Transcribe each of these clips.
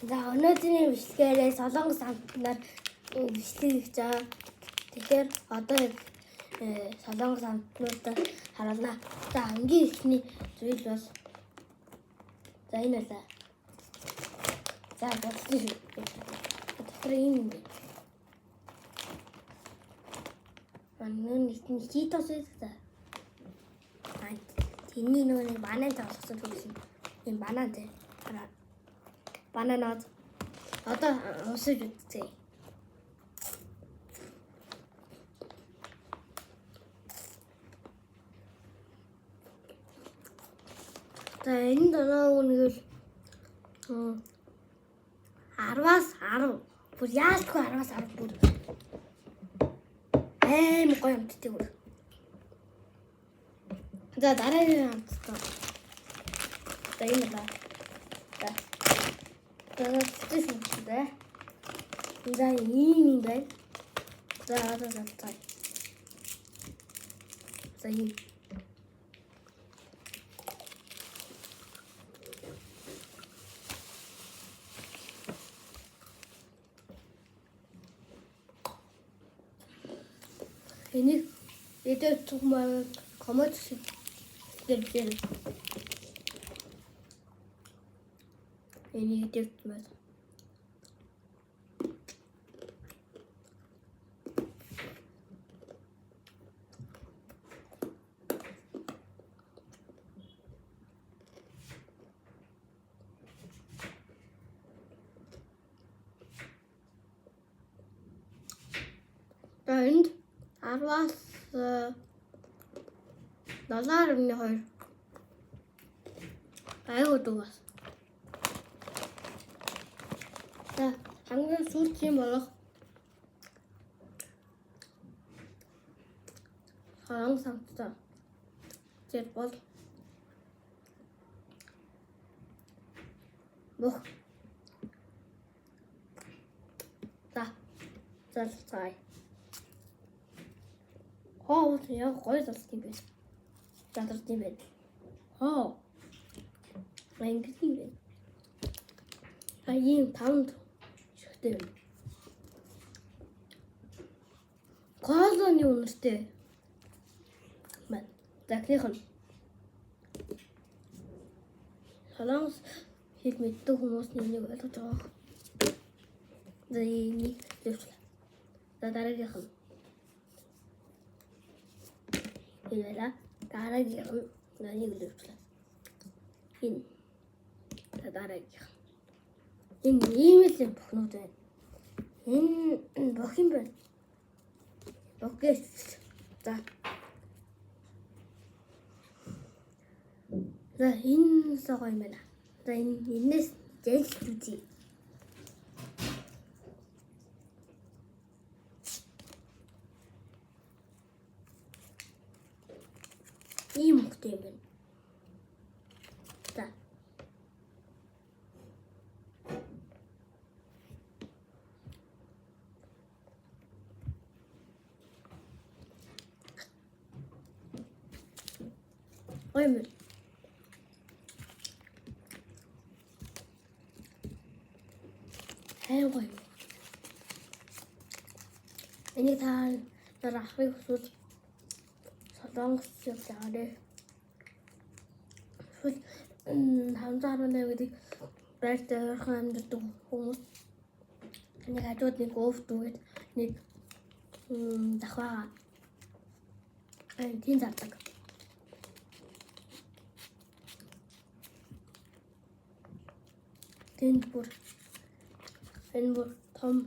За өнөөдрийн бичлэгээрээ Солонгос хамт нар бичлэг хийж байгаа. Тэгэхээр одоо Солонгос хамтнуудад харуулнаа. За ангийн ихний зүйл бол за энэ байлаа. За бодлоо шүү. Тэгэхээр энэ юм бэ. Ангийн ихний хитос үүсгэж. Тэний нөгөө банан тавьсан гэсэн. Энэ банан дээ. Хараа. Бананад одоо усаж үзье. За энэ дөрөв үнэгээр 10-аас 10. Бүр яалтгүй 10-аас 10 бүр. Гоё амттай бүр. За дараагийн амттай. За энэ л. За за ийм байна. За цай. За ийм. Энийг эдгээр тухмаар комод гэдэг. Энийг дэвтмээр. Энд 10-аас 7.2 айгуу дугаас. За хамгийн сүүлийн болох Солонгос хамттай зэрэг бол бох. За цай. Хоо яа гоё залт юм бэ. Задарт юм бэ. Хоо. Англи юм бэ. Ийм таунд шигтэй юм. Колоны үнэртэй. Мэн. Захных нь. Солонгос хэл мэддэг хүмүүс нэг ойлгож байгаа. За энийг дэвшлээ. За дараагийнх нь. Энэ дараагийнх нь нэг дэвшлээ. Энэ. За дараагийнх. Энэ ийм л бохнууд байна. Энэ бох юм байна. Окей. За. За энэ согоо юм байна. За энэс жийлж үзье. Ийм хөхтэй юм байна. За. Ой мэр. Ой. Энийг та дарахыг хүсвэл Солонгос явж байгаарэ. Хамзаарна гэдэг байртай ойрхон амьдардаг хүмүүс. Нэг хажууд нэг өвдөгд нэг дахваа. Тийм зардаг. Энэ бүр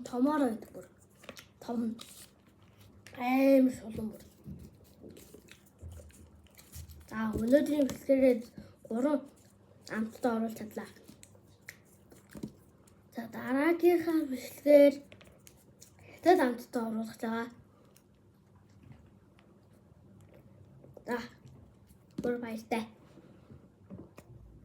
томоор байдаг бүр. Том аим шулуун бүр. За өнөөдрийн бичлэгээр 3 амттай оруулж чадлаа. За дараагийнхаа бичлэгээр хэд амттай оруулах байгаа. За бүр баяртай.